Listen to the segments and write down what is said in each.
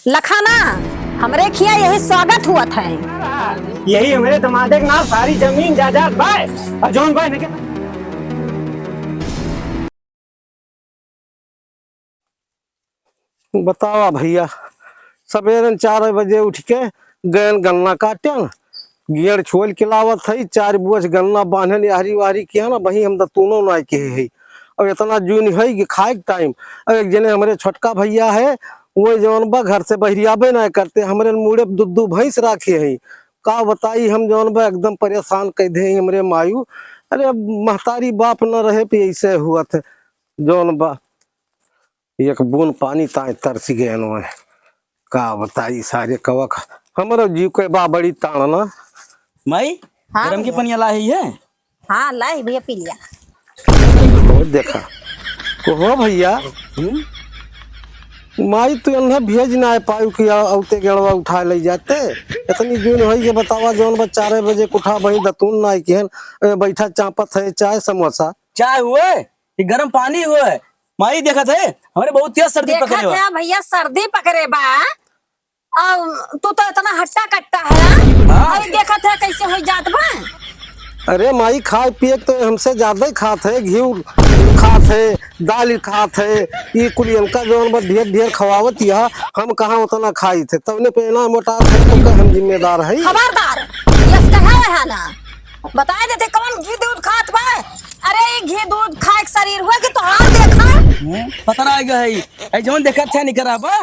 लखाना हमरे खिया यही स्वागत हुआ था। यही हमारे दमादे के नाम सारी जमीन जायदाद भाई और जौन भाई ने बतावा भैया सवेरे 4 बजे उठ के गए गन्ना काटे न गियर छोल के लावत है 4 बोझ गन्ना बांधे हरी वारी किया ना वही हम दतूनो ना के है और इतना जून है कि खाए के टाइम और एक जने हमारे छोटका भैया है वो जौन बा घर से बहरियाबे ना करते हमारे मुड़े दूध भैंस राखे है का बताई हम जौन बा एकदम परेशान कर दे हमारे मायू। अरे महतारी बाप न रहे पे ऐसे हुआ थे जौन बा एक बूंद पानी ताए तरस गए न का बताई सारे कवक हमारा जीव के बा बड़ी ताड़ना माई हाँ गरम की भैया। पनिया लाई है। हाँ लाई भैया पी लिया। तो देखा को हो भैया माई तू अन्हा भेज ना आ पायु कि औते गड़वा उठा ले जाते इतनी जून होई के बतावा जौन बा 4 बजे उठा वही दतून ना केहन बैठा चापत है चाय समोसा चाय हुए कि गरम पानी हुए माई देखा थे हमारे बहुत तेज सर्दी देखा पकड़े हुआ। था भैया सर्दी पकड़े बा और तू तो इतना हट्टा कट्टा है। हाँ। अरे देखा था कैसे हो जात बा। अरे माई खाए पिए तो हमसे ज्यादा ही खात है घी खात है दाल खात है ये कुल इनका जौन बा ढेर ढेर खवावत यह हम कहाँ उतना खाई थे तबने पे ना मोटा थे तो का हम जिम्मेदार है। खबरदार यस कहा है ना बता देते कौन घी दूध खात बा। अरे ये घी दूध खाए के शरीर हुआ कि तोहार देखा पता ना आएगा है ऐ जौन देखा था नहीं करा बा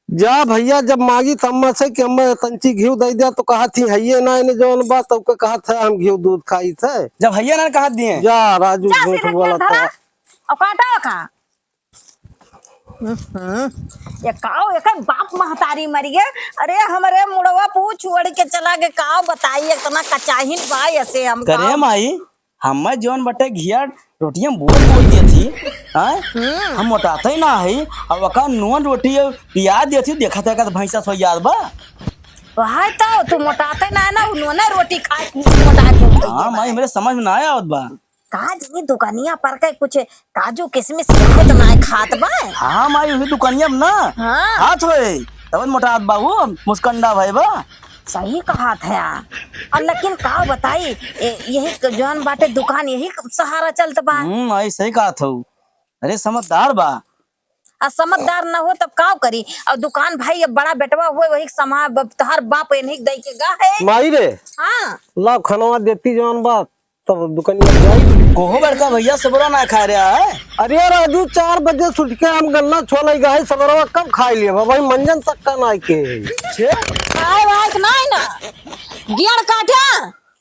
जा भैया जब मांगी तम्मा से कि हम तंची घी दे दिया तो कहा थी है ना इन्हें जौन बात तो कहा था हम घी दूध खाई थे। जब भैया ने कहा दिए जा राजू जा झूठ सीधे बोला धरा था और काटा का ये काओ एक बाप महतारी मर गए। अरे हमारे मुड़वा पूछ उड़ के चला गए काओ बताइए इतना कचाहिन बा ऐसे हम करे माई हम जौन बटे घिया रोटियां बोल दी थी हाँ हम मोटाते ही ना है अब वका नून रोटी पिया दी थी देखा था का भैंसा सो याद बा वहां तो तू मोटाते ना ना उन्होंने रोटी खाए मोटा के हाँ माई मेरे समझ में ना आया होत बा का जी दुकानिया पर के कुछ काजू किशमिश खात ना खात बा। हाँ माई वही दुकानिया में ना हाँ। हाथ होए तब मोटा बाबू मुस्कंडा भाई बा सही कहा था और लेकिन का बताई यही जौन बाटे दुकान यही सहारा चलत बा। माई सही कहा था अरे समझदार बा और समझदार ना हो तब का करी और दुकान भाई अब बड़ा बेटवा हुए वही समा तोहर बाप इन्हीं दई के गा है। माई रे हाँ ला खनवा देती जौन बात तब दुकानिया जाई कोहो बड़का भैया सबरा ना खा रहा है। अरे राजू 4 बजे सुट के हम गन्ना छोले गए सबरवा कब खाई लिए भाई मंजन तक का ना के खाए वाए नहीं ना गियर काटा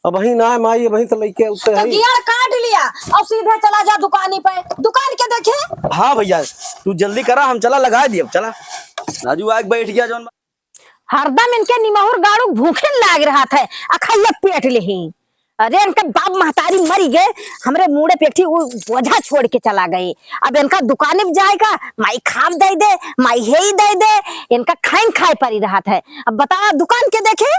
अब वही ना माई वही तो लेके उते तो है गियर काट लिया और सीधे चला जा दुकानी पे दुकान के देखे। हाँ भैया तू जल्दी करा हम चला लगा दिए चला राजू आग बैठ गया जौन हरदम इनके निमहुर गाड़ू भूखे लाग रहा था अखैया पेट लेही। अरे इनका बाप महतारी मरी गए हमरे मुड़े पेटी वो बोझा छोड़ के चला गए। अब इनका दुकाने में जाएगा माई खाम दे दे माई हे दे दे इनका खाइन खाए पड़ी रहा था। अब बता दुकान के देखे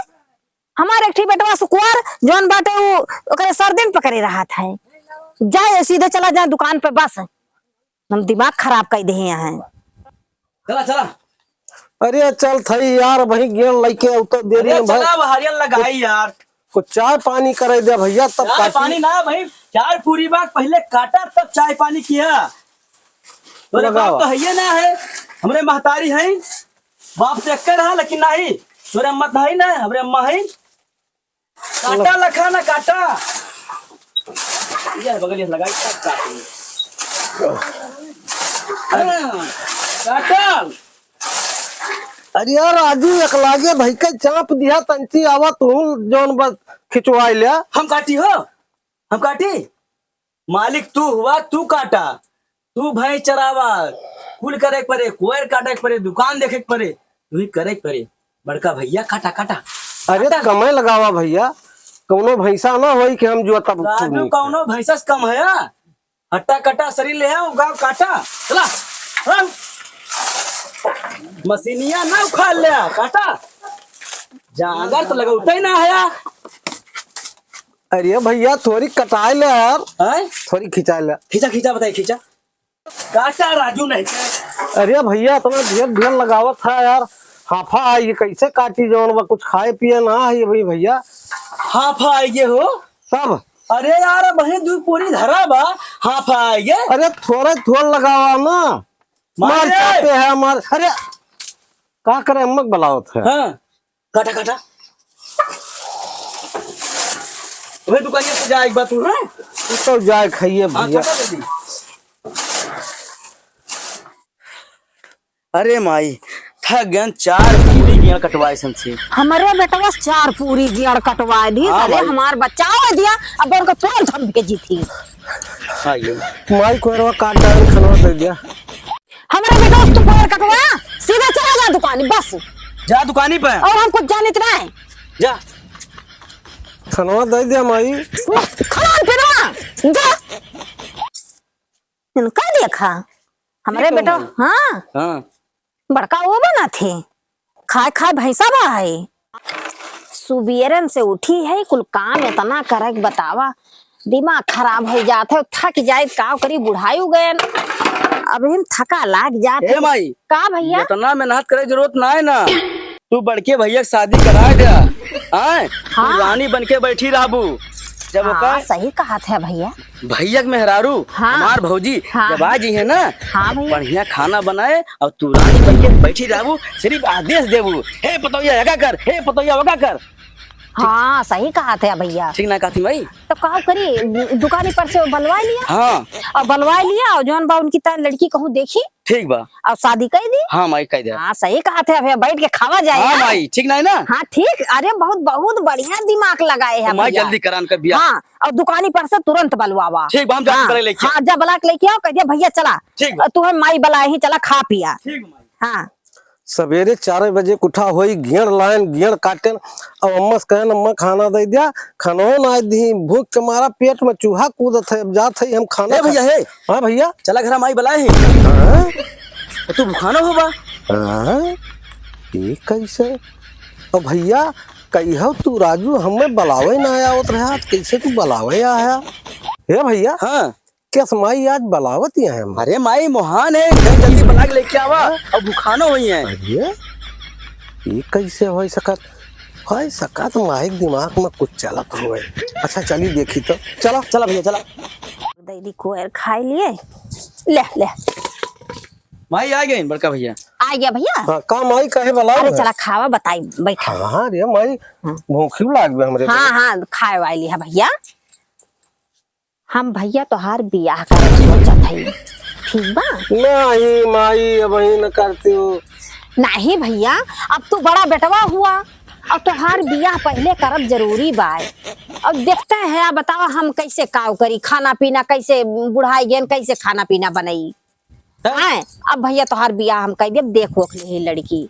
हमारे एक बेटवा सुकुआर जौन बाटे वो ओकरे सर्दी में पकड़े रहा था। जाए सीधे चला जाए दुकान पे बस हम दिमाग खराब कर दे हैं। चला चला अरे चल थई यार वही गेन लेके उते देरी अरे में भाई चला हरियल लगाई यार को चाय पानी करे दे भैया तब चाय पानी ना भाई चाय पूरी बात पहले काटा तब चाय पानी किया तोरे बाप तो है ना है हमरे महतारी है बाप से कर रहा लेकिन नहीं तोरे अम्मा है ना हमरे अम्मा है काटा लखा ना काटा ये बगलिया लगाई तब काटी काटा अरे यार राजू एक लागे भाई के चाप दिया तंची आवा तू जौन बस खिंचवाई लिया हम काटी हो हम काटी मालिक तू हुआ तू काटा तू भैंस चरावा कुल करे परे कोयर काटे परे दुकान देखे परे तू ही करे परे बड़का भैया काटा काटा अरे कमे लगावा भैया कौनो भैंसा ना होई कि हम जो तब राजू कौनो भैंसा से कम है हट्टा कट्टा शरीर ले गाँव काटा चला चला। मशीनिया ना उखाड़ लिया काटा जागर तो लगा उठा ही ना है अरे भैया थोड़ी कटाई ले यार थोड़ी खिंचा ले खींचा खींचा बताइए खींचा काटा राजू नहीं अरे भैया तुम्हें ढेर ढेर लगावत था यार हाफा है ये कैसे काटी जौन बा कुछ खाए पिए ना है भाई भैया हाफा आइए हो। तब अरे यार बहन दूध पूरी धरा बा। हाफा आइए। अरे थोड़ा लगावा ना मार चाहते हैं मार। अरे का करे अम्मक बलावत है। हाँ काटा काटा वही दुकानिया से जा एक बात तू है। तो जाए खाइए हाँ भैया। काटा जल्दी। अरे माई थक गए 4 पूरी गिया कटवाए से। हमारे बेटवा 4 पूरी गियर कटवा दी। हाँ अरे भाई। हमार बच्चा हो दिया अब उनको तुरंत हम भेजी थी। आइए माई कोरवा काट डाल खनवा दे दिया। हमारे बेटा तू पैर कटवा सीधा चला जा दुकान बस। जा दुकानी पे और हम कुछ जाने इतना है जा। खनवा दे दिया माई। खड़ा फिरवा जा। इनका देखा हमारे ठीक बेटा। हो हाँ हाँ बड़का वो बना थे खाए खाए भैंसा बा है। सुबेरन से उठी है कुल काम इतना करे के बतावा दिमाग खराब हो जाता है। थक जाए का करी बुढ़ाई गए अब हम थका लाग जाते। ए माई का भैया इतना मेहनत करे जरूरत ना है ना। तू बड़के भैया की शादी करा दे। हाँ तू रानी बन के बैठी रहबू जब हाँ, सही कहा था भैया। भैया के मेहरारू हाँ। हमार भौजी हाँ। जब आ जी है ना हाँ भैया। बढ़िया खाना बनाए और तू रानी बन के बैठी रहबू सिर्फ आदेश देबू हे पतोया यगा कर हे पतोया वगा कर। हाँ सही कहा था भैया। ठीक ना कहती भाई। तो का करी दुकानी पर से बलवा लिया हाँ और बलवा लिया और जौन बा उनकी तरह लड़की कहूँ देखी ठीक बा। और शादी कर दी। हाँ माई कह दे। हाँ सही कहा था भैया बैठ के खावा जाए। हाँ माई ठीक ना है ना। हाँ ठीक। अरे बहुत बहुत बढ़िया दिमाग लगाए है माई भैया। जल्दी करान कर बिया। हाँ और दुकानी पर से तुरंत बलवावा। ठीक बा हम जाके करे लेके। हाँ जब बला के लेके आओ कह दिया भैया चला ठीक बा। तुम्हें माई बलाए ही चला खा पिया। ठीक माई। हाँ सवेरे 4 बजे उठा होई घेर लाइन घेर काटन अब अम्मा से कहन अम्मा खाना दे दिया खाना ना दी भूख के मारा पेट में चूहा कूदत है अब जात है हम खाना ए भैया हे हाँ भैया। चला घर माई बलाए है हाँ? तू भुखाना हो बा। हाँ? ये कैसे अब भैया कही तू राजू हमें बलावे ना आया होत रहा कैसे तू बलावे आया हे भैया। हाँ कैस माई आज बलावत ही है हम। अरे माई मोहान है घर जल्दी बना के लेके आवा और भुखाना हुई है। अरे ये कैसे हो सकत माइक दिमाग में कुछ चलत हुए। अच्छा चली देखी तो चला चला भैया चला। दीदी कोयर खाई लिए ले ले माई आ गई बड़का भैया। आ गया भैया। हाँ का माई कहे बलाओ अरे चला खावा बताई बैठा। हाँ रे माई भूखी लाग गए हमरे। हाँ हाँ खाए वाली है भैया। हम भैया तोहार बियाह करे सोचत हई ठीक बा। नहीं माई अब ही न करती हूँ। नहीं भैया अब तू बड़ा बेटवा हुआ अब तोहार बियाह पहले करब जरूरी बा। अब देखते हैं बताओ हम कैसे काव करी खाना पीना कैसे बुढ़ाई गेन कैसे खाना पीना बनाई। हाँ अब भैया तोहार बियाह हम कह देब देख ओख ले लड़की।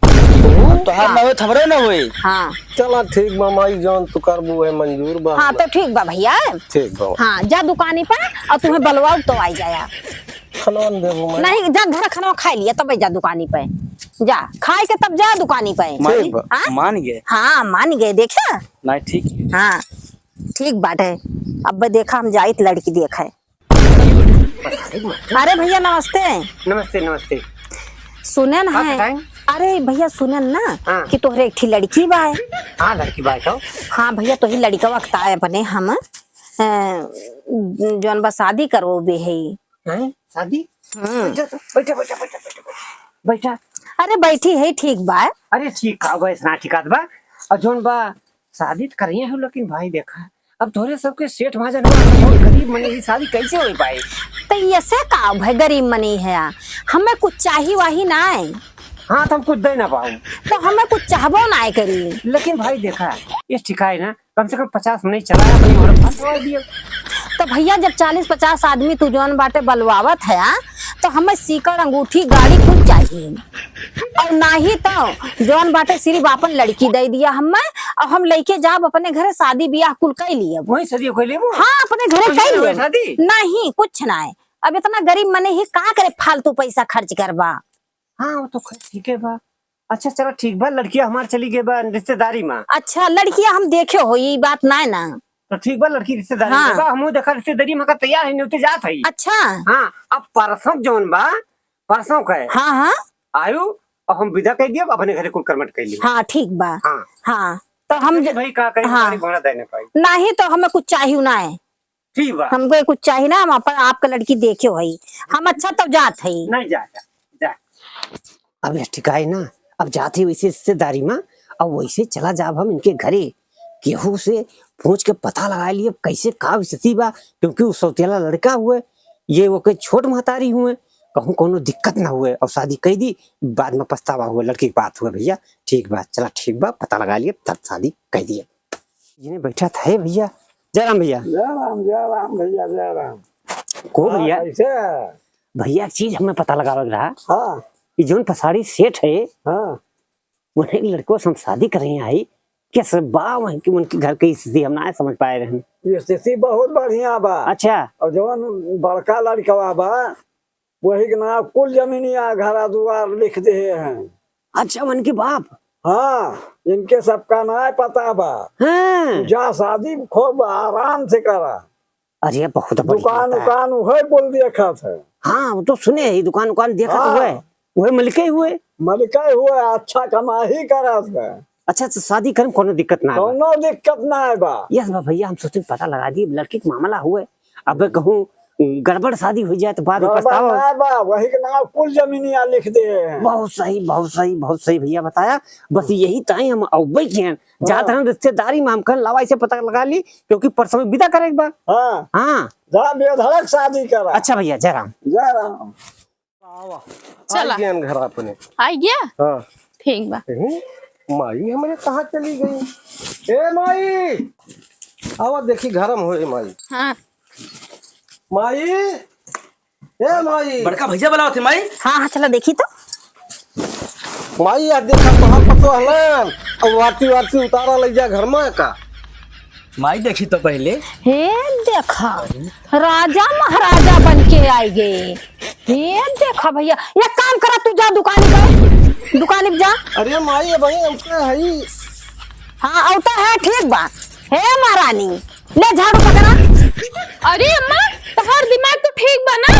तो हाथ ना हो थमरे ना होए। हाँ चला ठीक बा माई जौन तू करबू है मंजूर बा। हाँ तो ठीक बा भैया। ठीक बा हाँ जा दुकानी पर और तुम्हें बलवाओ तो आई जाया। खाना देबू माई। नहीं जा घर खाना खा लिया तब जा दुकानी पे जा खाए के तब जा दुकानी पे। माई हाँ? मान गए। हाँ मान गए देखा। नहीं ठीक है। हाँ ठीक बात है। अब देखा हम जाइत लड़की देखे। अरे भैया नमस्ते। नमस्ते नमस्ते। सुनन हाँ, है। बताएं। अरे भैया सुनन ना हाँ। कि तोहरे एक थी लड़की बा है। हाँ लड़की बात हो। हाँ भैया तो ही लड़का वक्त आए अपने हम जौन बा शादी करो बे है। हैं? शादी बैठा बैठा बैठा बैठा बैठा बैठा। अरे बैठी है ठीक बा। अरे ठीक का बस ना ठीक बा और जोन बा शादी तो करिए हो लेकिन भाई देखा अब थोड़े सबके सेठ महाजन बहुत गरीब मने की शादी कैसे हो पाए। तो ऐसे का भाई गरीब मनी है हमें कुछ चाहिए वाही ना है। हाँ तो हम कुछ दे ना पाऊँ तो हमें कुछ चाहबो ना करी। लेकिन भाई देखा ये ठिका है ना कम से कम 50 मिनट चला अपनी औरत फांस दवा दिया। तो भैया जब 40-50 आदमी तू जौन बाटे बलवावत है तो हमें सीकर अंगूठी गाड़ी कुछ चाहिए और ना ही तो जौन बाटे सिर्फ अपन लड़की दे दिया हमें और हम लेके जाब अपने घरे शादी ब्याह कुल कर लिए। वही सदी कोई ले हाँ अपने घरे कुछ कर नहीं हुआ लिए शादी? नहीं कुछ ना है। अब इतना गरीब मने ही का करे फालतू पैसा खर्च करबा। हाँ वो तो ठीक है बा। अच्छा चलो ठीक बा लड़कियां हमारे चली गई बा रिश्तेदारी में। अच्छा लड़कियां हम देखे हो ये बात ना है ना। तो ठीक बा लड़की रिश्तेदारी हाँ। में बा हम देखा रिश्तेदारी में का तैयार है नहीं जात है। अच्छा हाँ अब परसों जौन बा परसों का है हाँ हाँ आयु और हम विदा कर दिया अपने घरे कुल कर्मठ कर लिया। हाँ ठीक बा। हाँ हाँ तो हम भाई का कहीं हाँ। हमारी घोड़ा देने पाई। नहीं तो हमें कुछ चाहिए ना है, ठीक बा हमको कुछ चाहिए ना, हम अपन आपका लड़की देखे भाई हम अच्छा तब जात है। नहीं जा जा जा अब ठिकाई ना, अब जाते वैसे रिश्तेदारी में, अब वैसे चला जाब हम इनके घरे केहू से पूछ के पता लगा लिए कैसे का स्थिति बा, क्योंकि वो सौतेला लड़का हुए, ये वो कोई छोट महतारी हुए, कहूँ कोनो दिक्कत ना हुए और शादी कह दी, बाद में पछतावा हुए, लड़की की बात हुए भैया। ठीक बा चला ठीक बा, पता लगा लिए तब शादी कह दिए। जिन्हें बैठा था भैया, जयराम भैया। जय राम भैया जय राम। को भैया कैसे? भैया एक चीज हमें पता लगा रहा, हाँ कि जोन पसाड़ी सेठ है हाँ उन्हें लड़कों से हम शादी कर रहे हैं, कैसे बा वहीं की उनके घर की स्थिति हम ना समझ पाए रहे। ये स्थिति बहुत बढ़िया बा। अच्छा और जवन बड़का लड़कवा बा वही के नाम कुल जमीनिया घरा दुआर लिख दे हैं। अच्छा उनके बाप। हाँ इनके सबका ना पता बा। हाँ जा शादी खूब आराम से करा। अरे बहुत बढ़िया दुकान होता है। उकान वही बोल देखा था। हाँ वो तो सुने ही, दुकान उकान देखा तो हाँ। हुए, वही मलिके हुए। मलिका हुआ अच्छा कमाही करा था। अच्छा तो शादी करने कोनो दिक्कत ना है। कोनो दिक्कत ना है बा। यस बा भैया, हम सोचे पता लगा दिए लड़की का मामला हुए, अब कहूँ गड़बड़ शादी हो जाए तो बाद में गड़बड़ पछतावा। ना है बा, वही के नाम कुल जमीनिया लिख दे हैं। बहुत सही बहुत सही बहुत सही भैया बताया। बस यही ताई हम अवै के हैं, जात हम रिश्तेदारी में हम कल लावाई से पता लगा ली, क्योंकि परसों में विदा करेगा बा। हाँ हाँ जा बेधड़क शादी करा। अच्छा भैया जयराम। जय राम। चला। आई गेन घर अपने। आई गया हाँ ठीक बा। माई हमारे कहाँ चली गई? ए माई आवा देखी घरम हो माई। हाँ माई ए माई बड़का भैया वाला होते माई। हाँ हाँ चलो देखी तो। माई यार देखा पहाड़ पतो हलन अब वार्ती वार्ती उतारा ले जा घर में का। माई देखी तो पहले। हे देखा राजा महाराजा बन के आई गए। हे देखा भैया, एक काम करा तू जा दुकान पे जा। अरे माई अब भाई हमके हई। हाँ औता है ठीक बा। हे महारानी ले झाड़ू पकड़ा। अरे अम्मा तोहार दिमाग तो ठीक बा ना।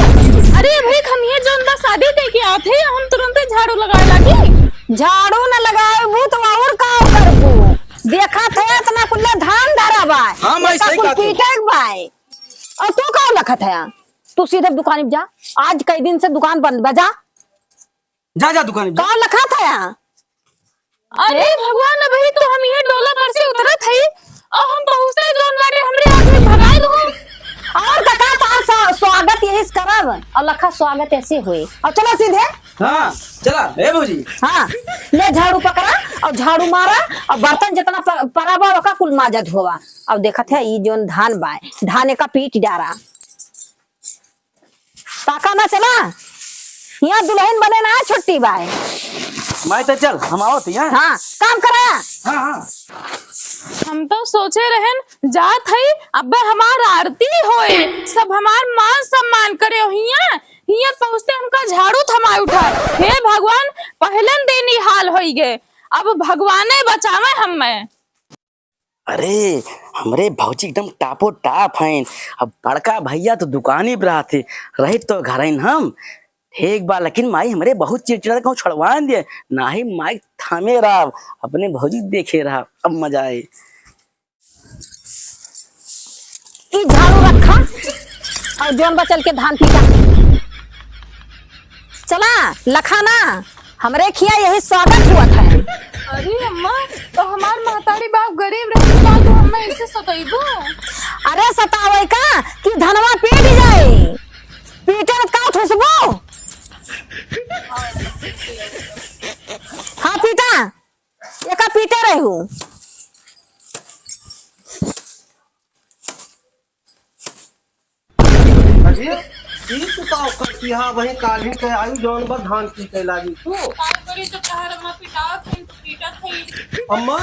अरे भाई हम ये जोन बा शादी दे के आते हम तुरंत झाड़ू लगाए लगी। झाड़ू न लगाए वो तो और का करबू, देखा थे इतना कुल्ला धान धरा बा। हाँ, मैं सही कहती हूँ। पीटे बाय और तू का लखत है, तू सीधे दुकान पे जा। आज कई दिन से दुकान बंद बजा, जा जा दुकान पे जा। का लखत है। अरे भगवान अभी तो हम ये डोला पर से उतरत हई और हम पहुंचते जोन बाटे हमरे हाथ में भगाए दो। और कका तार स्वागत यही करब और लखा स्वागत ऐसे हुए। और चलो सीधे। हाँ चला ए भौजी। हाँ ले झाड़ू पकड़ा और झाड़ू मारा और बर्तन जितना पड़ा बा ओका कुल माजा धोवा। अब देखत है ये जोन धान बा, धाने का पीट डारा ताका ना चला। यहाँ दुल्हन बने ना छुट्टी बाय। माई तो चल हम आओ तो यहाँ। हाँ काम करा। हाँ हाँ हम तो सोचे रहन जात हई अब हमार आरती होए, सब हमार मान सम्मान करे। हिया हिया पहुंचते हमका झाड़ू थमाए उठा। हे भगवान पहलन दिन ही हाल होई गए, अब भगवाने बचावे हमें। अरे हमरे भौजी एकदम टापो टाप हैं। अब बड़का भैया तो दुकानी पे रहते रही तो घर हम ठीक बा, लेकिन माई हमरे बहुत चिड़चिड़ा कहूँ छड़वा दिए ना ही माई थामे रहा अपने भौजी देखे रहा। अब मजा आए। ये झाड़ू रखा और जोन बचल के धान पीटा चला लखाना हमरे खिया यही स्वागत हुआ था। अरे अम्मा तो हमार महतारी बाप गरीब रहे तो हमें इसे सताइबो। अरे सतावे का कि धनवा पीट जाए, पीटे का ठुसबो। हाँ पीटा एका पीटे रहू। अरे ई तो का करती हां वही काली के आयु जौन बा धान की के लागी तू। करी तो तहर अम्मा पीटा थई। अम्मा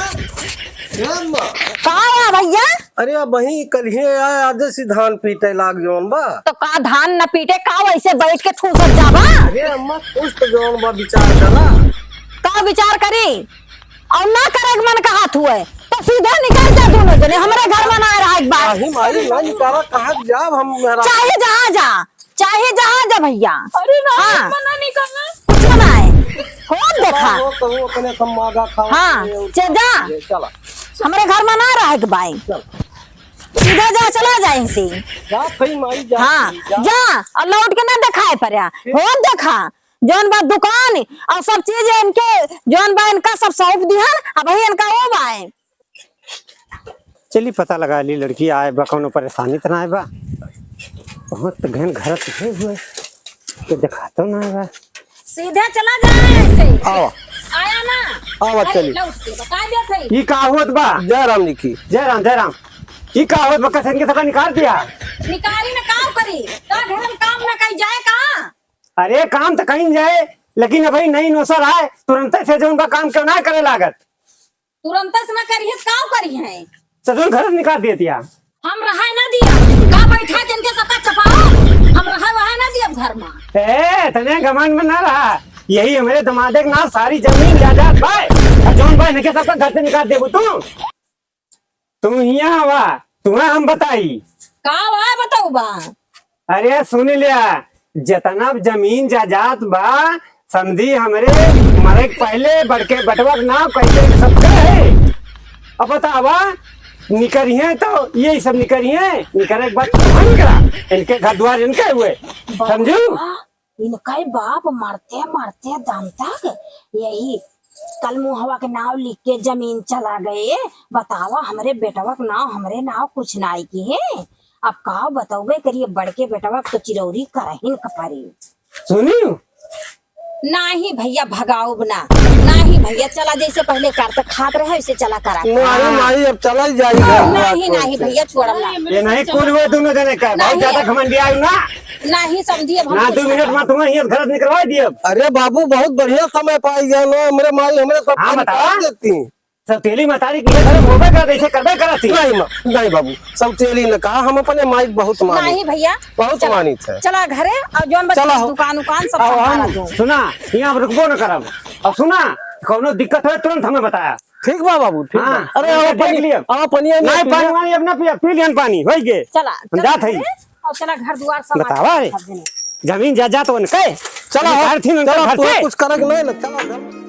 ए अम्मा का है भैया? अरे अब वही कलिए आए आधे से धान पीटे लाग जौन बा। तो का धान न पीटे का वैसे बैठ के ठूसत जाबा। अरे अम्मा कुछ तो जौन बा विचार करा। का विचार करी और ना करे मन का हाथ हुए तो सीधे निकल जा दोनों जने। हमारे घर में ना रहा एक बार। नहीं माई ना निकाला कहाँ जाब हम मेरा। चाहे जहाँ जा भैया। अरे ना हाँ। मना नहीं करना। कुछ ना है हो देखा वो कहूँ अपने सब मागा खाओ हाँ चल जा चला हमारे घर में ना रहे के बाई सीधा जा चला जाए से जा खई माई जा हाँ जा और लौट के ना दिखाए पर हो देखा जौन बा दुकान और सब चीज इनके जौन बा इनका सब सौंप दिहन अब वही इनका वो बाए चली पता लगा ली लड़की आए बा कौनो परेशानी तो ना आए बा बहुत गहन घर तो हुए तो दिखा तो ना आए बा सीधे चला जाए ऐसे आओ आया ना आओ चली लौट के बता दे सही ये का होत बा जय राम जी की जय राम ये का होत बा कसन के सका निकाल दिया निकाली ना काम करी का घर में काम ना कहीं जाए कहां अरे काम तो कहीं जाए लेकिन अभी नई नौसर आए तुरंत से जो उनका काम क्यों ना करे लागत तुरंत से ना करिए काम करी है सजन घर निकाल दिया हम रहा ना दिया का बैठा के इनके सबका चपाओ हम रहा वहां ना दिया घर में ए तने घमंड में ना रहा यही हमारे दमादे ना सारी जमीन जायदाद भाई जौन भाई ने के सबका घर से निकाल देबू तुम यहाँ हवा तुम्हें हम बताई का है बताऊ बा अरे सुन लिया जितना जमीन जायदाद बा समझी हमारे मरे के पहले बड़के बटवा के नाम कैसे सबका है अब बतावा निकरिए तो ये सब निकरिए निकरे के बाद हम करा इनके घर द्वार इनके हुए समझू इनका बाप मरते मरते दम तक यही कल मुहवा के नाव लिख के जमीन चला गए बतावा हमारे बेटवा के नाव हमारे नाव कुछ नाई की है अब का बताओगे करिए बड़के बेटवा तो चिरौरी करहिन कपारी सुनी नहीं भैया भगाओ ना नहीं भैया चला जैसे पहले करते खात रहे वैसे चला करा माई माई अब चला ही जाएगा नहीं नहीं भैया छोड़म ना ये नहीं कूद हुए दोनों जने का बहुत ज्यादा घमंडी आयु ना नहीं समझिए ना 2 मिनट में तुम्हें ये घर निकलवा दिए अरे बाबू बहुत बढ़िया समय पाई गया ना मेरे माई हमें सब हाँ, काम बताओ। कर देती सब तेली मतारी की घर होबे कर ऐसे करबे करती नहीं माँ नहीं बाबू सब तेली ने कहा हम अपने माई बहुत मानी नहीं भैया बहुत मानित है चला घरे और जौन बच्चा चला हो। दुकान उकान सब अब संभाला हम दो सुना यहाँ रुकबो न करब अब सुना कोनो दिक्कत है तुरंत हमें बताया ठीक बा बाबू ठीक हाँ, बा। अरे आओ देख पानी लिया। आओ पानी नहीं पानी वानी अपना पिया पी लियन पानी होई गे चला हम जात हई और चला घर द्वार सब बतावा रे जमीन जायदाद तो उनके चला अधिकार थी उनके चला घर तू से कुछ करक नहीं ना चला